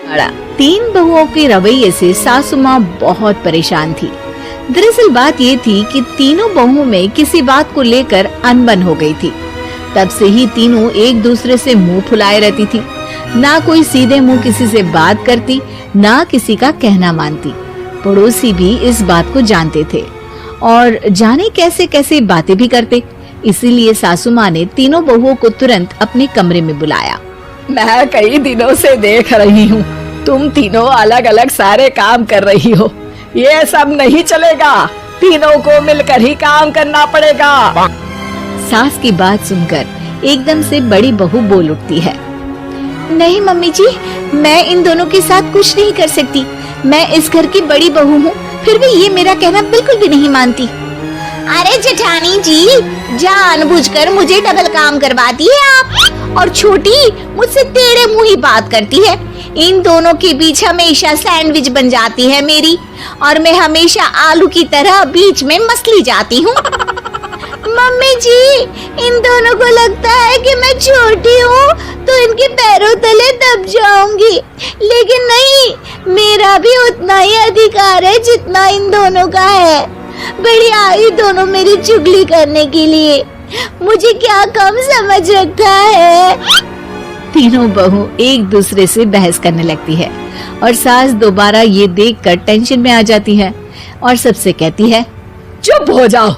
तीन बहुओं के रवैये से सासू माँ बहुत परेशान थी। दरअसल बात ये थी कि तीनों बहुओं में किसी बात को लेकर अनबन हो गई थी। तब से ही तीनों एक दूसरे से मुंह फुलाए रहती थी। ना कोई सीधे मुंह किसी से बात करती, ना किसी का कहना मानती। पड़ोसी भी इस बात को जानते थे और जाने कैसे कैसे बातें भी करते। इसीलिए सासू माँ ने तीनों बहुओं को तुरंत अपने कमरे में बुलाया। मैं कई दिनों से देख रही हूँ, तुम तीनों अलग अलग सारे काम कर रही हो। ये सब नहीं चलेगा, तीनों को मिलकर ही काम करना पड़ेगा। सास की बात सुनकर एकदम से बड़ी बहू बोल उठती है। नहीं मम्मी जी, मैं इन दोनों के साथ कुछ नहीं कर सकती। मैं इस घर की बड़ी बहू हूँ, फिर भी ये मेरा कहना बिल्कुल भी नहीं मानती। अरे जेठानी जी, जानबूझकर मुझे डबल काम करवाती है आप। और छोटी मुझसे टेढ़े मुंह ही बात करती है। इन दोनों के बीच हमेशा सैंडविच बन जाती है मेरी, और मैं हमेशा आलू की तरह बीच में मसली जाती हूँ। मम्मी जी, इन दोनों को लगता है कि मैं छोटी हूँ तो इनके पैरों तले दब जाऊंगी, लेकिन नहीं, मेरा भी उतना ही अधिकार है जितना इन दोनों का है। बढ़िया आई दोनों मेरी चुगली करने के लिए, मुझे क्या कम समझ रखा है। तीनों बहू एक दूसरे से बहस करने लगती है और सास दोबारा ये देखकर टेंशन में आ जाती है और सबसे कहती है, चुप हो जाओ,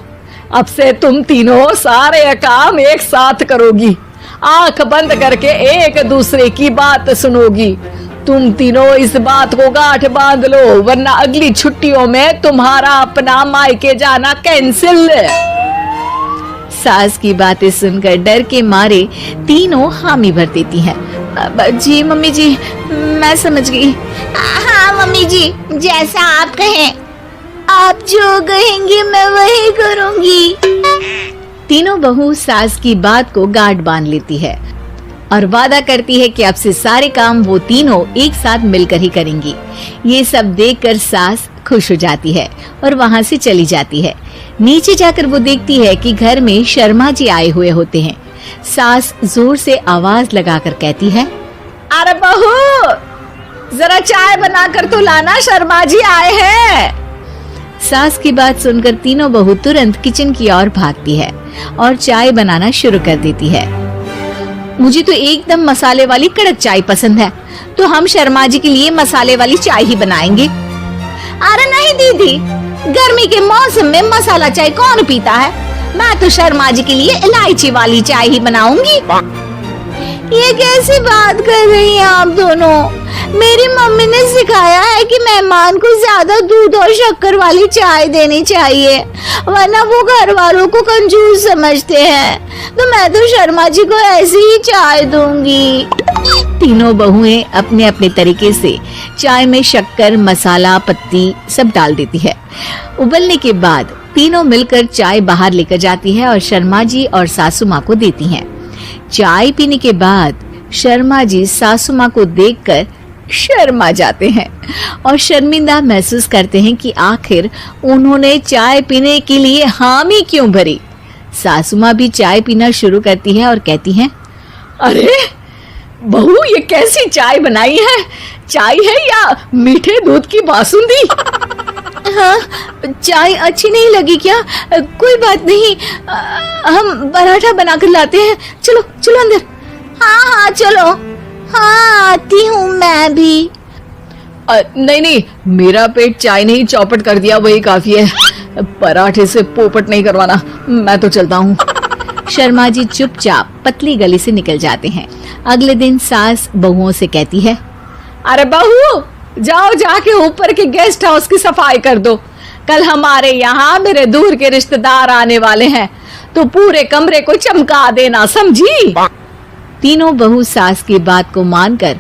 अब से तुम तीनों सारे काम एक साथ करोगी। आंख बंद करके एक दूसरे की बात सुनोगी। तुम तीनों इस बात को गांठ बांध लो, वरना अगली छुट्टियों में तुम्हारा अपना मायके जाना कैंसिल। सास की बातें सुनकर डर के मारे तीनों हामी भर देती हैं। जी मम्मी जी, मैं समझ गई। हाँ मम्मी जी, जैसा आप कहें, आप जो कहेंगी मैं वही करूंगी। तीनों बहू सास की बात को गांठ बांध लेती है और वादा करती है कि अब से सारे काम वो तीनों एक साथ मिलकर ही करेंगी। ये सब देखकर सास खुश हो जाती है और वहाँ से चली जाती है। नीचे जाकर वो देखती है कि घर में शर्मा जी आए हुए होते हैं। सास जोर से आवाज लगाकर कहती है, अरे बहू, जरा चाय बनाकर तो लाना, शर्मा जी आए हैं। सास की बात सुनकर तीनों बहू तुरंत किचन की ओर भागती है और चाय बनाना शुरू कर देती है। मुझे तो एकदम मसाले वाली कड़क चाय पसंद है, तो हम शर्मा जी के लिए मसाले वाली चाय ही बनाएंगे। अरे नहीं दीदी, गर्मी के मौसम में मसाला चाय कौन पीता है? मैं तो शर्मा जी के लिए इलायची वाली चाय ही बनाऊंगी। ये कैसी बात कर रही हैं आप दोनों? मेरी मम्मी ने सिखाया है कि मेहमान को ज्यादा दूध और शक्कर वाली चाय देनी चाहिए, वरना वो घर वालों को कंजूस समझते हैं। तो मैं तो शर्मा जी को ऐसी ही चाय दूंगी। तीनों बहुएं अपने अपने तरीके से चाय में शक्कर, मसाला, पत्ती सब डाल देती है। उबलने के बाद तीनों मिलकर चाय बाहर लेकर जाती है और शर्मा जी और सासू माँ को देती हैं। चाय पीने के बाद शर्मा जी सासू माँ को देखकर शर्मा जाते हैं और शर्मिंदा महसूस करते हैं कि आखिर उन्होंने चाय पीने के लिए हामी क्यों भरी। सासू माँ भी चाय पीना शुरू करती है और कहती हैं, अरे बहू, ये कैसी चाय बनाई है? चाय है या मीठे दूध की बासुंदी? हाँ, चाय अच्छी नहीं लगी क्या? कोई बात नहीं, हम पराठा बनाकर लाते हैं। चलो चलो अंदर। हाँ हाँ चलो, हाँ आती हूँ मैं भी। नहीं नहीं, मेरा पेट चाय नहीं चौपट कर दिया वही काफी है, पराठे से पोपट नहीं करवाना। मैं तो चलता हूँ। शर्मा जी चुपचाप पतली गली से निकल जाते हैं। अगले दिन सास बहुओं से कहती है, अरे बहू, जाओ जाके ऊपर के गेस्ट हाउस की सफाई कर दो। कल हमारे यहाँ मेरे दूर के रिश्तेदार आने वाले हैं, तो पूरे कमरे को चमका देना, समझी? तीनों बहू सास की बात को मानकर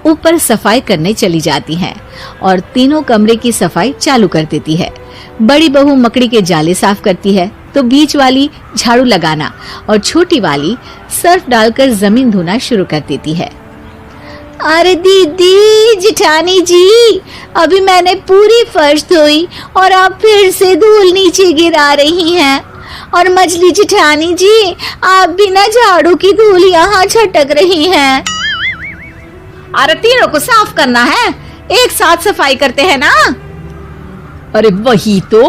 ऊपर सफाई करने चली जाती हैं और तीनों कमरे की सफाई चालू कर देती है। बड़ी बहू मकड़ी के जाले साफ करती है, तो बीच वाली झाड़ू लगाना और छोटी वाली सर्फ डालकर जमीन धोना शुरू कर देती है। अरे दीदी, जेठानी जी, अभी मैंने पूरी फर्श धोई और आप फिर से धूल नीचे गिरा रही हैं। और मछली जेठानी जी, आप बिना झाड़ू की धूल यहाँ छटक रही हैं। अरे तीनों को साफ करना है, एक साथ सफाई करते हैं ना। अरे वही तो,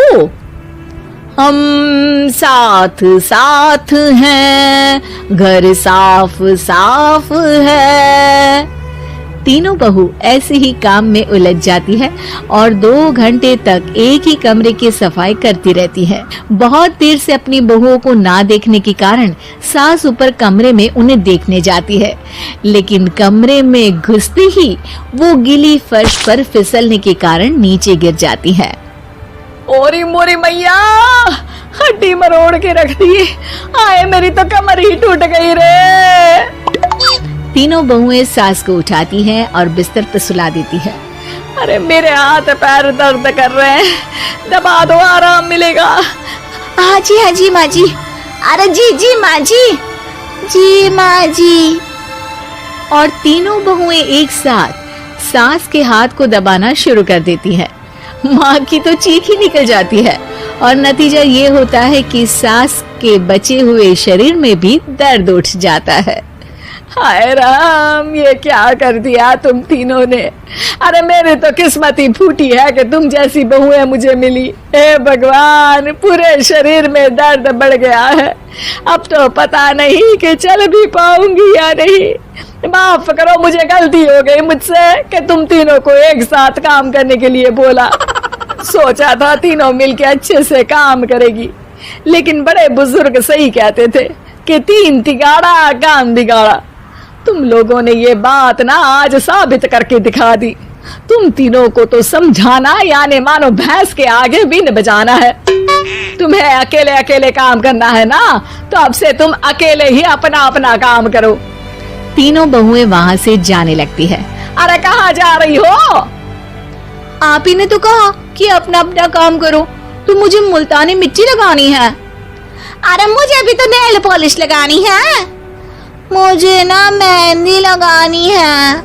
हम साथ साथ हैं, घर साफ साफ है। तीनों बहू ऐसे ही काम में उलझ जाती है और 2 घंटे तक एक ही कमरे की सफाई करती रहती है। बहुत देर से अपनी बहुओं को ना देखने के कारण सास ऊपर कमरे में उन्हें देखने जाती है, लेकिन कमरे में घुसते ही वो गीली फर्श पर फिसलने के कारण नीचे गिर जाती है। ओरी मोरी मैया, हड्डी मरोड़ के रख दी, आए मेरी तो कमर ही टूट गई रे। तीनों बहुएं सास को उठाती हैं और बिस्तर पर सुला देती है। अरे मेरे हाथ पैर दर्द कर रहे हैं, दबा दो, आराम मिलेगा। हाँ जी माँ जी। अरे जी माँ जी। और तीनों बहुएं एक साथ सास के हाथ को दबाना शुरू कर देती हैं। माँ की तो चीख ही निकल जाती है और नतीजा ये होता है कि सास के बचे हुए शरीर में भी दर्द उठ जाता है। हाय राम, ये क्या कर दिया तुम तीनों ने। अरे मेरी तो किस्मत ही फूटी है कि तुम जैसी बहुएं मुझे मिली। हे भगवान, पूरे शरीर में दर्द बढ़ गया है, अब तो पता नहीं कि चल भी पाऊंगी या नहीं। माफ करो, मुझे गलती हो गई मुझसे कि तुम तीनों को एक साथ काम करने के लिए बोला। सोचा था तीनों मिलके अच्छे से काम करेगी, लेकिन बड़े बुजुर्ग सही कहते थे कि 3 तिगाड़ा काम बिगाड़ा। तुम लोगों ने ये बात ना आज साबित करके दिखा दी। तुम तीनों को तो समझाना यानी मानो भैंस के आगे बीन बजाना है। तुम्हें अकेले अकेले काम करना है ना, तो अब से तुम अकेले ही अपना अपना काम करो। तीनों बहुएं वहाँ से जाने लगती है। अरे कहाँ जा रही हो? आप ही ने तो कहा कि अपना अपना काम करो, तो मुझे मुल्तानी मिट्टी लगानी है। अरे मुझे भी तो नेल पॉलिश लगानी है, मुझे ना मेहंदी लगानी है।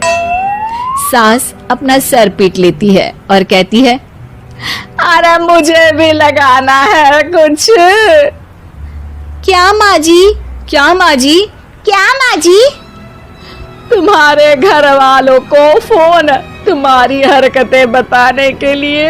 सास अपना सर पीट लेती है और कहती है, अरे मुझे भी लगाना है कुछ। क्या माँ जी? क्या माँ जी? क्या माँ जी? तुम्हारे घर वालों को फोन तुम्हारी हरकतें बताने के लिए।